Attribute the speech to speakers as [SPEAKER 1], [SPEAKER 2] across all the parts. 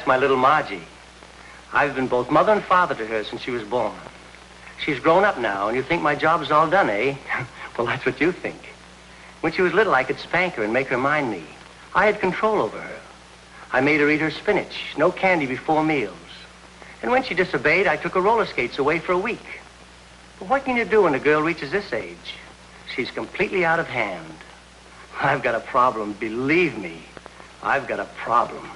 [SPEAKER 1] My little Margie. I've been both mother and father to her since she was born. She's grown up now, and you think my job's all done, eh? Well, that's what you think. When she was little, I could spank her and make her mind me. I had control over her. I made her eat her spinach, no candy before meals. And when she disobeyed, I took her roller skates away for a week. But what can you do when a girl reaches this age? She's completely out of hand. I've got a problem, believe me. I've got a problem.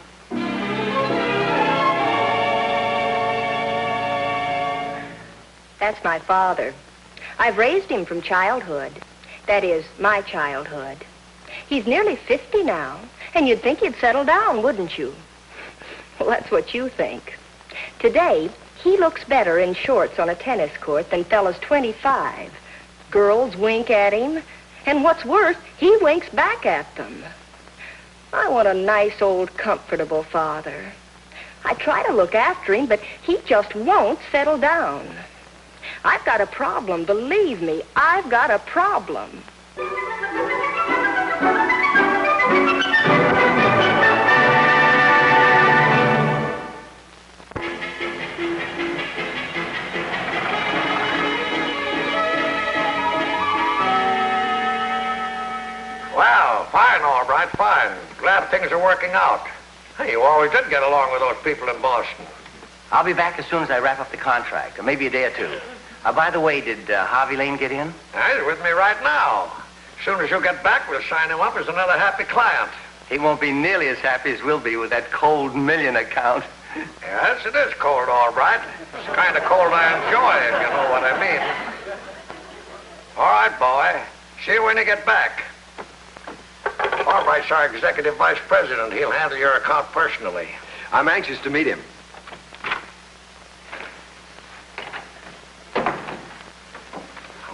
[SPEAKER 2] That's my father. I've raised him from childhood. That is, my childhood. He's nearly 50 now, and you'd think he'd settle down, wouldn't you? Well, that's what you think. Today, he looks better in shorts on a tennis court than fellas 25. Girls wink at him, and what's worse, he winks back at them. I want a nice, old, comfortable father. I try to look after him, but he just won't settle down. I've got a problem, believe me, I've got a problem.
[SPEAKER 3] Well, fine, Albright, fine. Glad things are working out. Hey, you always did get along with those people in Boston.
[SPEAKER 1] I'll be back as soon as I wrap up the contract, or maybe a day or two. By the way, did Harvey Lane get in?
[SPEAKER 3] He's with me right now. As soon as you get back, we'll sign him up as another happy client.
[SPEAKER 1] He won't be nearly as happy as we'll be with that cold million account.
[SPEAKER 3] Yes, it is cold, Albright. It's the kind of cold I enjoy, if you know what I mean. All right, boy. See you when you get back. Albright's our executive vice president. He'll handle your account personally.
[SPEAKER 4] I'm anxious to meet him.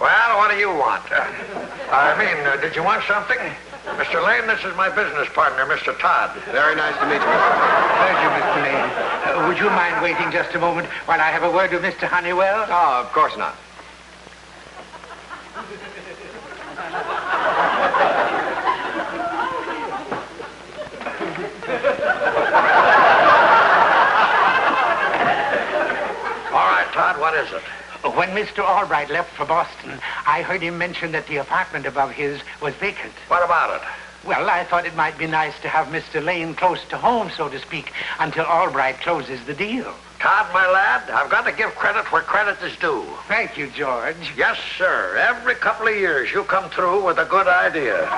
[SPEAKER 3] Well, what do you want? Did you want something? Mr. Lane, this is my business partner, Mr. Todd.
[SPEAKER 4] Very nice to meet you, Mr. Todd.
[SPEAKER 5] Thank you, Mr. Lane. Would you mind waiting just a moment while I have a word with Mr. Honeywell?
[SPEAKER 4] Oh, of course not.
[SPEAKER 3] All right, Todd, what is it?
[SPEAKER 5] When Mr. Albright left for Boston, I heard him mention that the apartment above his was vacant.
[SPEAKER 3] What about it?
[SPEAKER 5] Well, I thought it might be nice to have Mr. Lane close to home, so to speak, until Albright closes the deal.
[SPEAKER 3] Todd, my lad, I've got to give credit where credit is due.
[SPEAKER 5] Thank you, George.
[SPEAKER 3] Yes, sir. Every couple of years, you come through with a good idea.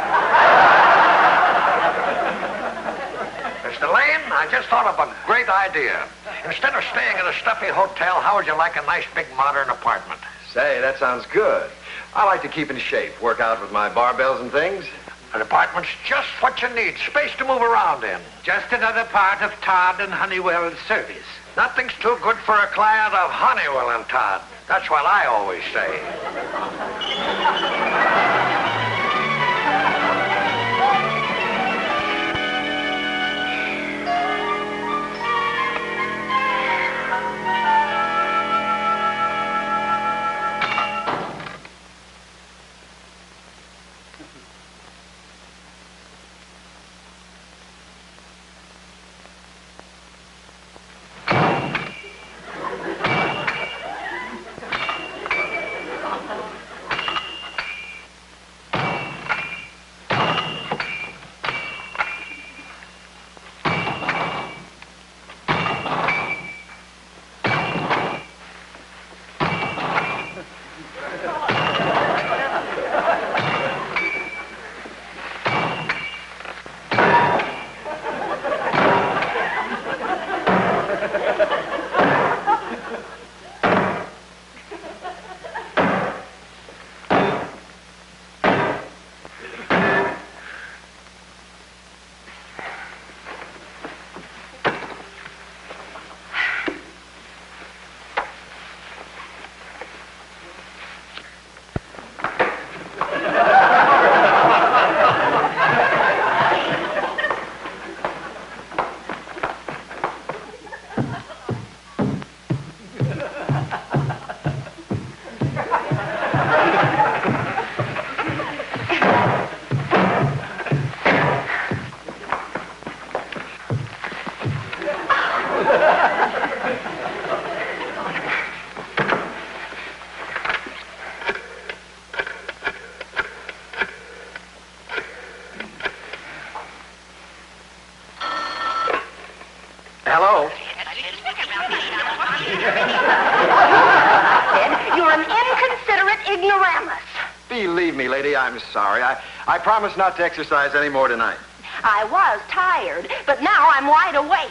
[SPEAKER 3] Mr. Lane, I just thought of a great idea. Instead of staying in a stuffy hotel, how would you like a nice, big, modern apartment?
[SPEAKER 4] Say, that sounds good. I like to keep in shape, work out with my barbells and things.
[SPEAKER 3] An apartment's just what you need, space to move around in.
[SPEAKER 5] Just another part of Todd and Honeywell's service.
[SPEAKER 3] Nothing's too good for a client of Honeywell and Todd. That's what I always say.
[SPEAKER 4] Believe me, lady, I'm sorry. I promise not to exercise any more tonight.
[SPEAKER 2] I was tired, but now I'm wide awake.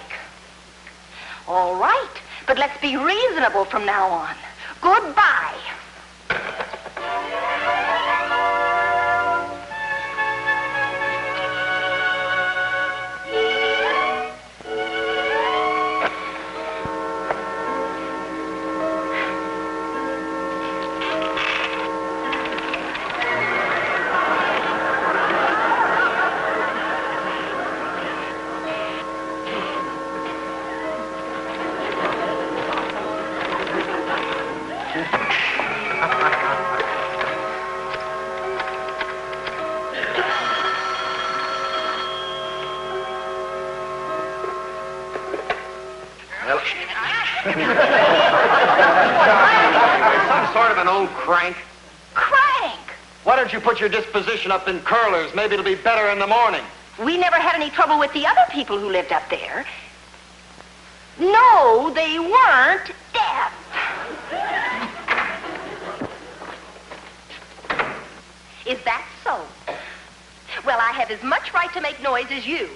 [SPEAKER 2] All right, but let's be reasonable from now on. Goodbye.
[SPEAKER 4] Some sort of an old crank.
[SPEAKER 2] Crank!
[SPEAKER 4] Why don't you put your disposition up in curlers? Maybe it'll be better in the morning.
[SPEAKER 2] We never had any trouble with the other people who lived up there. No, they weren't deaf. Is that so? Well, I have as much right to make noise as you.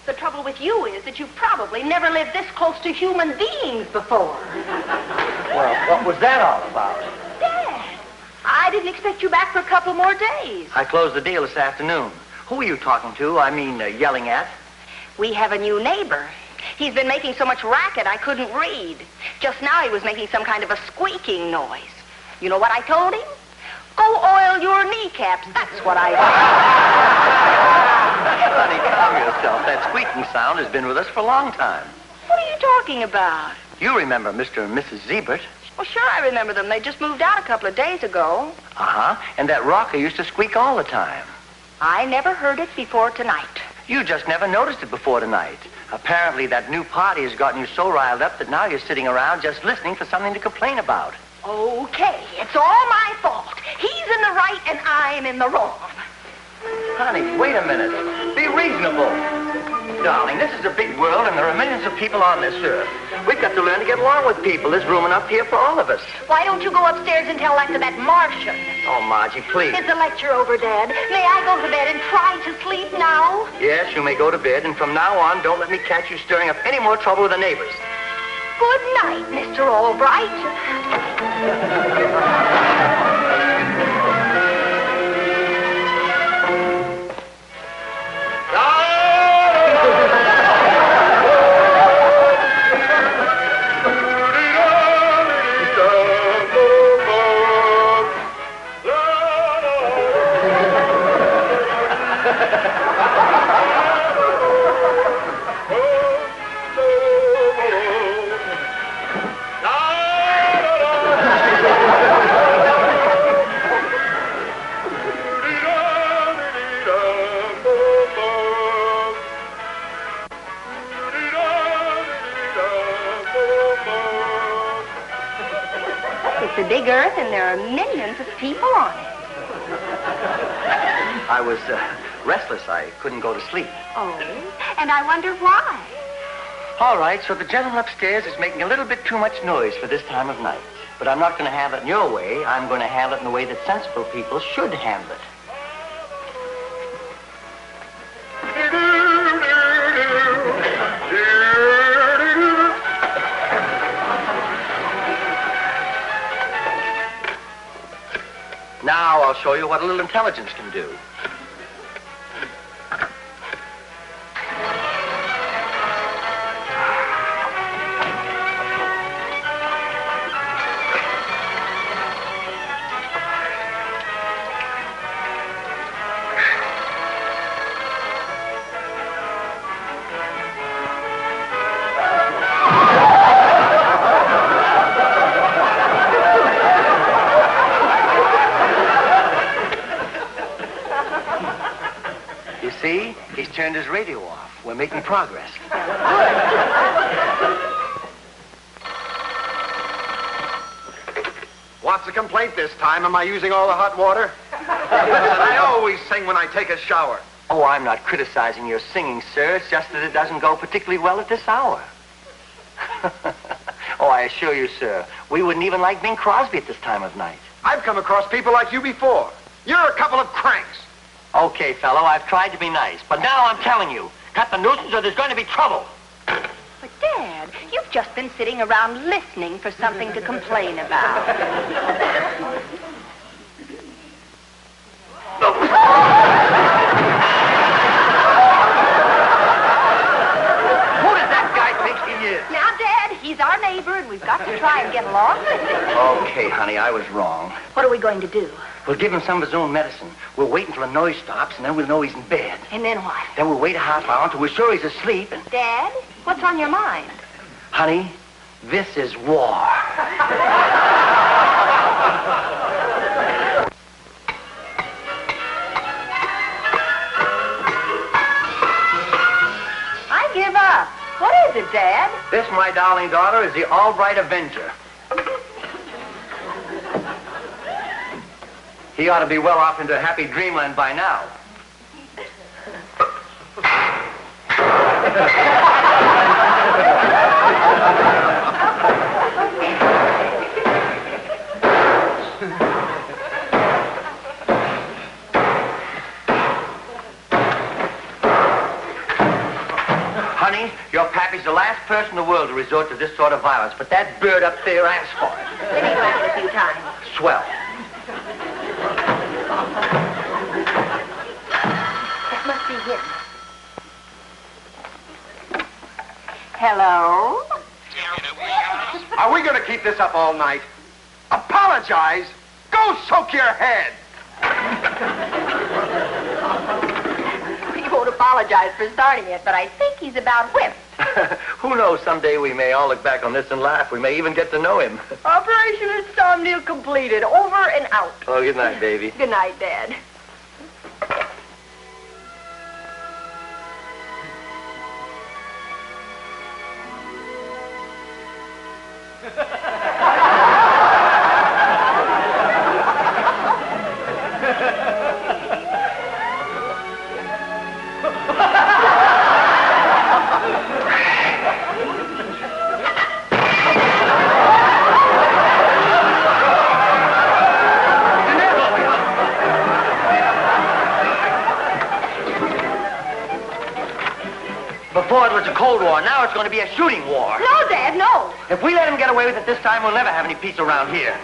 [SPEAKER 2] The trouble with you is that you probably never lived this close to human beings before.
[SPEAKER 1] Well, what was that all about?
[SPEAKER 2] Dad, I didn't expect you back for a couple more days.
[SPEAKER 1] I closed the deal this afternoon. Who are you talking to? I mean, yelling at?
[SPEAKER 2] We have a new neighbor. He's been making so much racket I couldn't read. Just now he was making some kind of a squeaking noise. You know what I told him? Go oil your kneecaps. That's what I said.
[SPEAKER 1] Honey, calm yourself. That squeaking sound has been with us for a long time.
[SPEAKER 2] What are you talking about?
[SPEAKER 1] You remember Mr. and Mrs. Zebert?
[SPEAKER 2] Well, sure I remember them. They just moved out a couple of days ago.
[SPEAKER 1] Uh-huh. And that rocker used to squeak all the time.
[SPEAKER 2] I never heard it before tonight.
[SPEAKER 1] You just never noticed it before tonight. Apparently that new party has gotten you so riled up that now you're sitting around just listening for something to complain about.
[SPEAKER 2] Okay, it's all my fault. He's in the right and I'm in the wrong.
[SPEAKER 1] Honey, wait a minute. Be reasonable. Darling, this is a big world and there are millions of people on this earth. We've got to learn to get along with people. There's room enough here for all of us.
[SPEAKER 2] Why don't you go upstairs and tell that to that Martian?
[SPEAKER 1] Oh, Margie, please.
[SPEAKER 2] It's a lecture over, Dad. May I go to bed and try to sleep now?
[SPEAKER 1] Yes, you may go to bed, and from now on, don't let me catch you stirring up any more trouble with the neighbors.
[SPEAKER 2] Good night, Mr. Albright. It's a big earth and there are millions of people on it.
[SPEAKER 1] I was restless. I couldn't go to sleep.
[SPEAKER 2] Oh, and I wonder why.
[SPEAKER 1] All right, so the gentleman upstairs is making a little bit too much noise for this time of night. But I'm not going to handle it in your way. I'm going to handle it in the way that sensible people should handle it. Now I'll show you what a little intelligence can do. See? He's turned his radio off. We're making progress.
[SPEAKER 4] What's the complaint this time? Am I using all the hot water? I always sing when I take a shower.
[SPEAKER 1] Oh, I'm not criticizing your singing, sir. It's just that it doesn't go particularly well at this hour. Oh, I assure you, sir, We wouldn't even like Bing Crosby at this time of night.
[SPEAKER 4] I've come across people like you before. You're a couple of cranks.
[SPEAKER 1] Okay, fellow, I've tried to be nice, but now I'm telling you, cut the nuisance or there's going to be trouble.
[SPEAKER 2] But, Dad, you've just been sitting around listening for something to complain about.
[SPEAKER 1] Who does that guy think he is?
[SPEAKER 2] Now, Dad, he's our neighbor, and we've got to try and get along with him.
[SPEAKER 1] Okay, honey, I was wrong.
[SPEAKER 2] What are we going to do?
[SPEAKER 1] We'll give him some of his own medicine. We'll wait until the noise stops, and then we'll know he's in bed.
[SPEAKER 2] And then what?
[SPEAKER 1] Then we'll wait a half hour until we're sure he's asleep, and...
[SPEAKER 2] Dad, what's on your mind?
[SPEAKER 1] Honey, this is war.
[SPEAKER 2] I give up. What is it, Dad?
[SPEAKER 1] This, my darling daughter, is the Albright Avenger. He ought to be well off into happy dreamland by now. Honey, your pappy's the last person in the world to resort to this sort of violence, but that bird up there asked for it.
[SPEAKER 2] Then he whacked it a few times.
[SPEAKER 1] Swell.
[SPEAKER 2] That must be him. Hello?
[SPEAKER 4] Are we going to keep this up all night? Apologize? Go soak your head.
[SPEAKER 2] He won't apologize for starting it, but I think he's about whipped.
[SPEAKER 1] Who knows, someday we may all look back on this and laugh. We may even get to know him.
[SPEAKER 2] Operation Insomnia completed. Over and out.
[SPEAKER 1] Oh, good night, baby.
[SPEAKER 2] Good night, Dad.
[SPEAKER 1] Before it was a Cold War, now it's going to be a shooting war.
[SPEAKER 2] No, Dad, no.
[SPEAKER 1] If we let him get away with it this time, we'll never have any peace around here.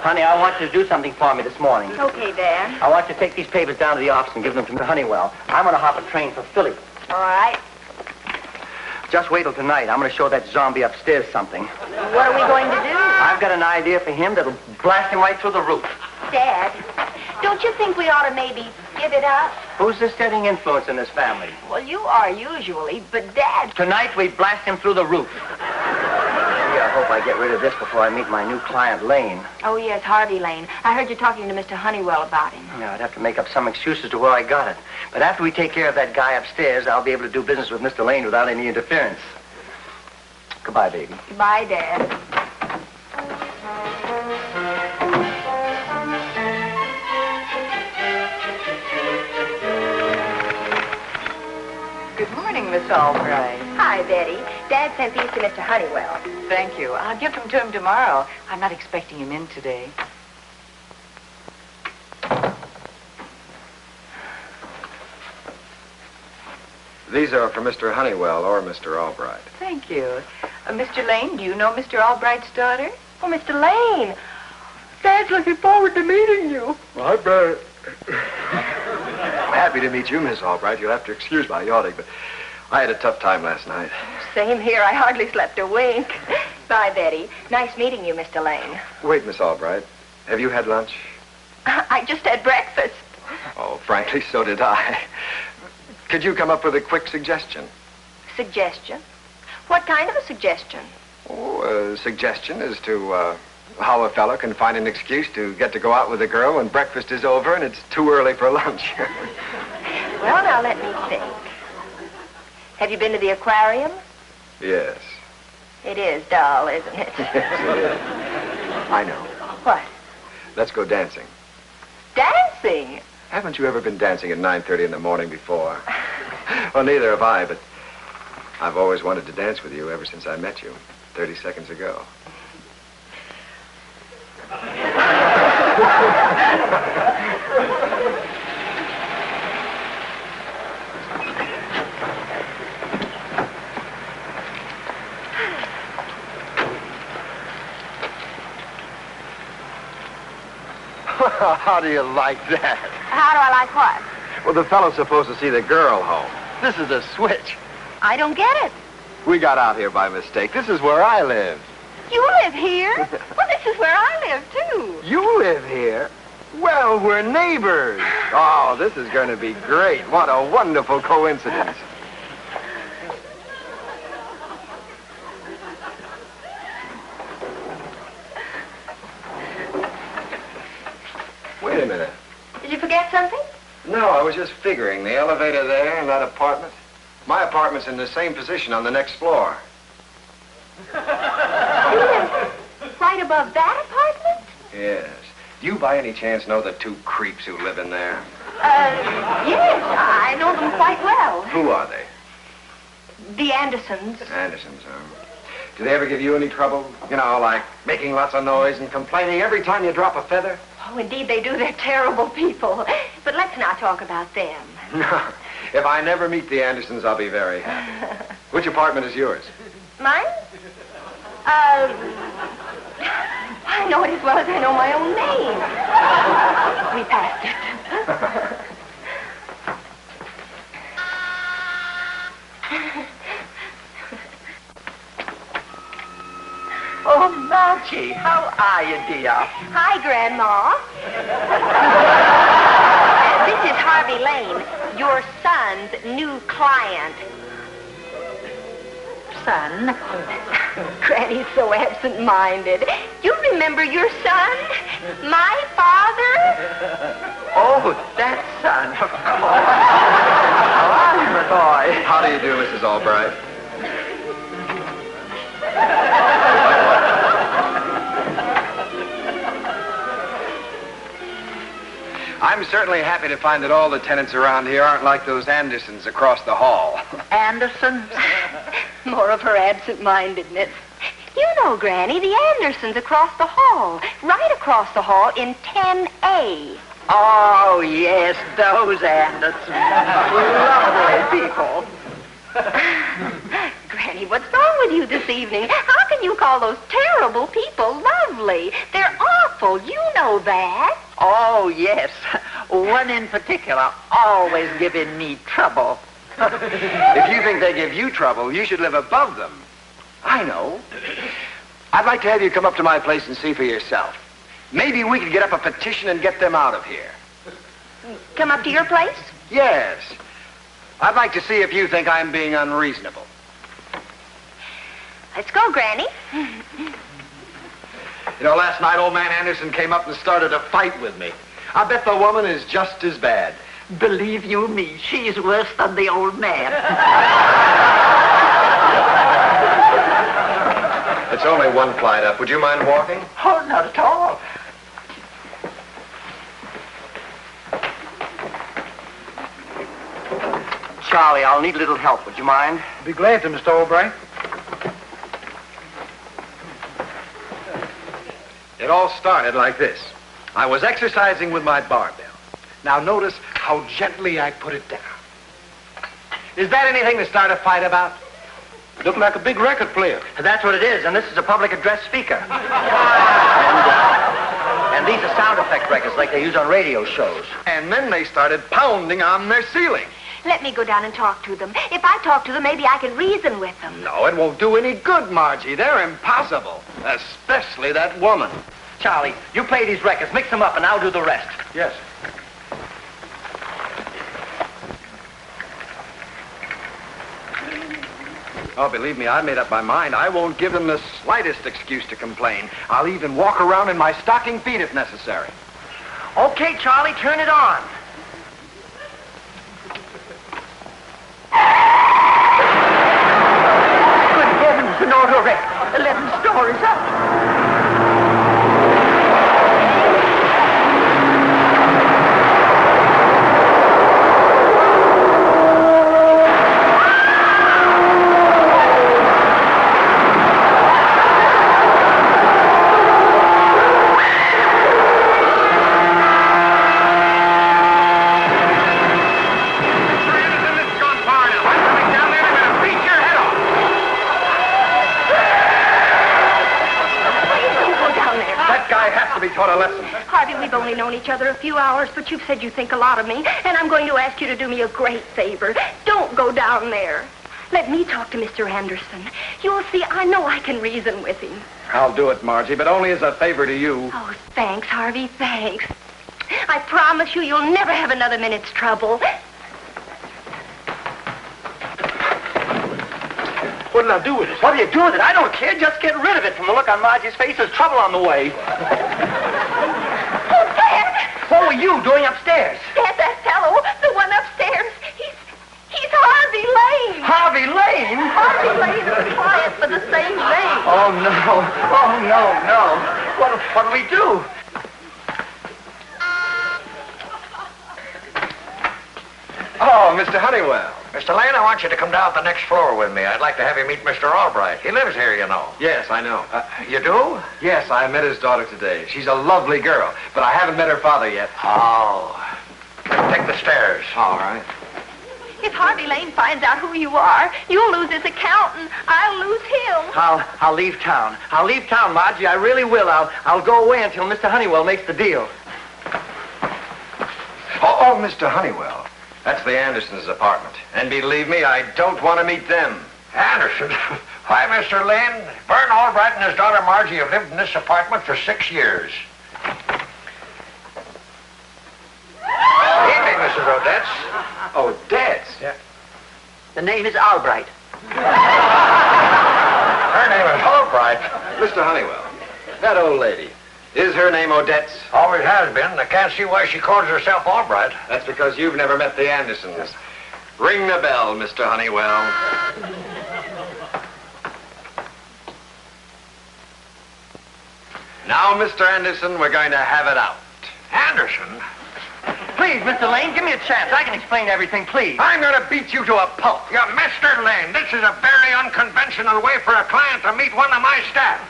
[SPEAKER 1] Honey, I want you to do something for me this morning.
[SPEAKER 2] Okay, Dad.
[SPEAKER 1] I want you to take these papers down to the office and give them to Honeywell. I'm going to hop a train for Philly.
[SPEAKER 2] All right.
[SPEAKER 1] Just wait till tonight. I'm going to show that zombie upstairs something.
[SPEAKER 2] What are we going to do?
[SPEAKER 1] I've got an idea for him that'll blast him right through the roof.
[SPEAKER 2] Dad, don't you think we ought to maybe give it up?
[SPEAKER 1] Who's the steadying influence in this family?
[SPEAKER 2] Well, you are usually, but Dad...
[SPEAKER 1] Tonight, we blast him through the roof. Gee, I hope I get rid of this before I meet my new client, Lane.
[SPEAKER 2] Oh, yes, Harvey Lane. I heard you talking to Mr. Honeywell about him.
[SPEAKER 1] Yeah, I'd have to make up some excuses to where I got it. But after we take care of that guy upstairs, I'll be able to do business with Mr. Lane without any interference. Goodbye, baby.
[SPEAKER 2] Bye, Dad.
[SPEAKER 6] Good morning, Miss Albright.
[SPEAKER 2] Hi, Betty. Dad sent these to Mr. Honeywell.
[SPEAKER 6] Thank you. I'll give them to him tomorrow. I'm not expecting him in today.
[SPEAKER 4] These are for Mr. Honeywell or Mr. Albright.
[SPEAKER 6] Thank you. Mr. Lane, do you know Mr. Albright's daughter?
[SPEAKER 2] Oh, Mr. Lane. Dad's looking forward to meeting you.
[SPEAKER 4] Well, I'm happy to meet you, Miss Albright. You'll have to excuse my yawning, but I had a tough time last night.
[SPEAKER 2] Same here. I hardly slept a wink. Bye, Betty. Nice meeting you, Mr. Lane.
[SPEAKER 4] Wait, Miss Albright. Have you had lunch?
[SPEAKER 2] I just had breakfast.
[SPEAKER 4] Oh, frankly, so did I. Could you come up with a quick suggestion?
[SPEAKER 2] Suggestion? What kind of a suggestion?
[SPEAKER 4] Oh, a suggestion as to how a fellow can find an excuse to get to go out with a girl when breakfast is over and it's too early for lunch.
[SPEAKER 2] Well, now let me think. Have you been to the aquarium?
[SPEAKER 4] Yes.
[SPEAKER 2] It is dull, isn't it?
[SPEAKER 4] Yes, it is. I know.
[SPEAKER 2] What?
[SPEAKER 4] Let's go dancing.
[SPEAKER 2] Dancing?
[SPEAKER 4] Haven't you ever been dancing at 9:30 in the morning before? Well, neither have I, but I've always wanted to dance with you ever since I met you 30 seconds ago. How do you like that?
[SPEAKER 2] How do I like what?
[SPEAKER 4] Well, the fellow's supposed to see the girl home. This is a switch.
[SPEAKER 2] I don't get it.
[SPEAKER 4] We got out here by mistake. This is where I live.
[SPEAKER 2] You live here? Well, this is where I live, too.
[SPEAKER 4] You live here? Well, we're neighbors. Oh, this is going to be great. What a wonderful coincidence. Wait a minute.
[SPEAKER 2] Did you forget something?
[SPEAKER 4] No, I was just figuring. The elevator there in that apartment. My apartment's in the same position on the next floor.
[SPEAKER 2] You live right above that apartment?
[SPEAKER 4] Yes. Do you by any chance know the two creeps who live in there?
[SPEAKER 2] Yes, I know them quite well.
[SPEAKER 4] Who are they?
[SPEAKER 2] The Andersons.
[SPEAKER 4] Andersons, huh? Do they ever give you any trouble? You know, like making lots of noise and complaining every time you drop a feather?
[SPEAKER 2] Oh, indeed they do. They're terrible people. But let's not talk about them.
[SPEAKER 4] No. If I never meet the Andersons, I'll be very happy. Which apartment is yours?
[SPEAKER 2] Mine? I know it as well as I know my own name. We passed it.
[SPEAKER 7] Oh, Margie, how are you, dear?
[SPEAKER 2] Hi, Grandma. This is Harvey Lane, your son's new client.
[SPEAKER 7] Son?
[SPEAKER 2] Granny's so absent-minded. You remember your son? My father?
[SPEAKER 7] Oh, that son, of course. How are you, my boy?
[SPEAKER 4] How do you do, Mrs. Albright? I'm certainly happy to find that all the tenants around here aren't like those Andersons across the hall.
[SPEAKER 7] Andersons?
[SPEAKER 2] More of her absent-mindedness. You know, Granny, the Andersons across the hall. Right across the hall in 10A.
[SPEAKER 7] Oh, yes, those Andersons. Lovely people.
[SPEAKER 2] Granny, what's wrong with you this evening? How can you call those terrible people lovely? They're awful. You know that.
[SPEAKER 7] Oh, yes. One in particular always giving me trouble.
[SPEAKER 4] If you think they give you trouble, you should live above them. I know. I'd like to have you come up to my place and see for yourself. Maybe we could get up a petition and get them out of here.
[SPEAKER 2] Come up to your place?
[SPEAKER 4] Yes. I'd like to see if you think I'm being unreasonable.
[SPEAKER 2] Let's go, Granny.
[SPEAKER 4] You know, last night old man Anderson came up and started a fight with me. I bet the woman is just as bad.
[SPEAKER 7] Believe you me, she's worse than the old man.
[SPEAKER 4] It's only one flight up. Would you mind walking?
[SPEAKER 7] Oh, not at all.
[SPEAKER 1] Charlie, I'll need a little help. Would you mind?
[SPEAKER 5] Be glad to, Mr. Albright.
[SPEAKER 4] It all started like this. I was exercising with my barbell. Now notice how gently I put it down. Is that anything to start a fight about?
[SPEAKER 1] Looking like a big record player. That's what it is, and this is a public address speaker. And these are sound effect records like they use on radio shows.
[SPEAKER 4] And then they started pounding on their ceiling.
[SPEAKER 2] Let me go down and talk to them. If I talk to them, maybe I can reason with them.
[SPEAKER 4] No, it won't do any good, Margie. They're impossible. Especially that woman.
[SPEAKER 1] Charlie, you play these records, mix them up, and I'll do the rest.
[SPEAKER 4] Yes. Oh, believe me, I made up my mind. I won't give them the slightest excuse to complain. I'll even walk around in my stocking feet if necessary.
[SPEAKER 1] Okay, Charlie, turn it on.
[SPEAKER 2] door is up.
[SPEAKER 4] Be taught a lesson.
[SPEAKER 2] Harvey, we've only known each other a few hours, but you've said you think a lot of me, and I'm going to ask you to do me a great favor. Don't go down there. Let me talk to Mr. Anderson. You'll see, I know I can reason with him.
[SPEAKER 4] I'll do it, Margie, but only as a favor to you.
[SPEAKER 2] Oh, thanks, Harvey, thanks. I promise you, you'll never have another minute's trouble.
[SPEAKER 7] What did I do with it? What do you do with it? I don't care. Just get rid of it. From the look on Margie's face, there's trouble on the way.
[SPEAKER 2] Oh, Dad!
[SPEAKER 7] What were you doing upstairs?
[SPEAKER 2] Dad, that fellow, the one upstairs, he's Harvey Lane.
[SPEAKER 7] Harvey Lane?
[SPEAKER 2] Harvey Lane is a client for the same name.
[SPEAKER 7] Oh, no. Oh, no. What'll we do?
[SPEAKER 4] Oh, Mr. Honeywell.
[SPEAKER 3] Mr. Lane, I want you to come down to the next floor with me. I'd like to have you meet Mr. Albright. He lives here, you know.
[SPEAKER 4] Yes, I know.
[SPEAKER 3] You do?
[SPEAKER 4] Yes, I met his daughter today. She's a lovely girl, but I haven't met her father yet.
[SPEAKER 3] Oh. Take the stairs.
[SPEAKER 4] All right.
[SPEAKER 2] If Harvey Lane finds out who you are, you'll lose his account and I'll lose him.
[SPEAKER 7] I'll leave town. I'll leave town, Margie. I really will. I'll go away until Mr. Honeywell makes the deal.
[SPEAKER 4] Oh, Mr. Honeywell. That's the Andersons' apartment. And believe me, I don't want to meet them.
[SPEAKER 3] Anderson? Why, Mr. Lane, Vern Albright and his daughter Margie have lived in this apartment for 6 years. Evening, Mrs. Odetts.
[SPEAKER 4] Odetts?
[SPEAKER 3] Yeah.
[SPEAKER 7] The name is Albright.
[SPEAKER 3] Her name is Albright.
[SPEAKER 4] Mr. Honeywell, that old lady, is her name Odetts?
[SPEAKER 3] Always has been. I can't see why she calls herself Albright.
[SPEAKER 4] That's because you've never met the Andersons. Ring the bell, Mr. Honeywell. Now, Mr. Anderson, we're going to have it out.
[SPEAKER 3] Anderson?
[SPEAKER 7] Please, Mr. Lane, give me a chance. I can explain everything, please.
[SPEAKER 4] I'm going to beat you to a pulp.
[SPEAKER 3] Yeah, Mr. Lane, this is a very unconventional way for a client to meet one of my staff.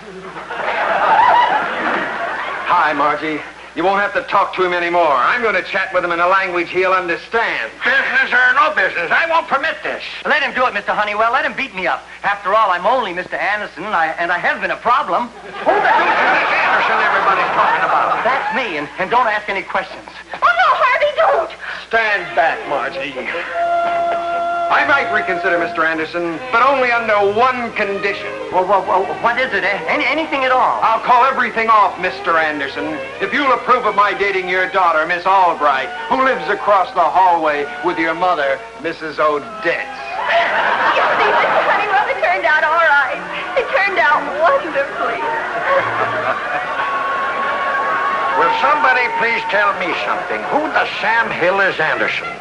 [SPEAKER 4] Hi, Margie. You won't have to talk to him anymore. I'm going to chat with him in a language he'll understand.
[SPEAKER 3] Business or no business, I won't permit this.
[SPEAKER 7] Let him do it, Mr. Honeywell. Let him beat me up. After all, I'm only Mr. Anderson, and I have been a problem.
[SPEAKER 3] Who the deuce is this Anderson everybody's talking about?
[SPEAKER 7] That's me, and don't ask any questions.
[SPEAKER 2] Oh, no, Harvey, don't.
[SPEAKER 4] Stand back, Margie. I might reconsider, Mr. Anderson, but only under one condition.
[SPEAKER 7] Well, what is it? Anything at all?
[SPEAKER 4] I'll call everything off, Mr. Anderson, if you'll approve of my dating your daughter, Miss Albright, who lives across the hallway with your mother, Mrs. Odetts.
[SPEAKER 2] You see, Mr. Honeywell, it turned out all right. It turned out wonderfully.
[SPEAKER 3] Will somebody please tell me something? Who the Sam Hill is Anderson?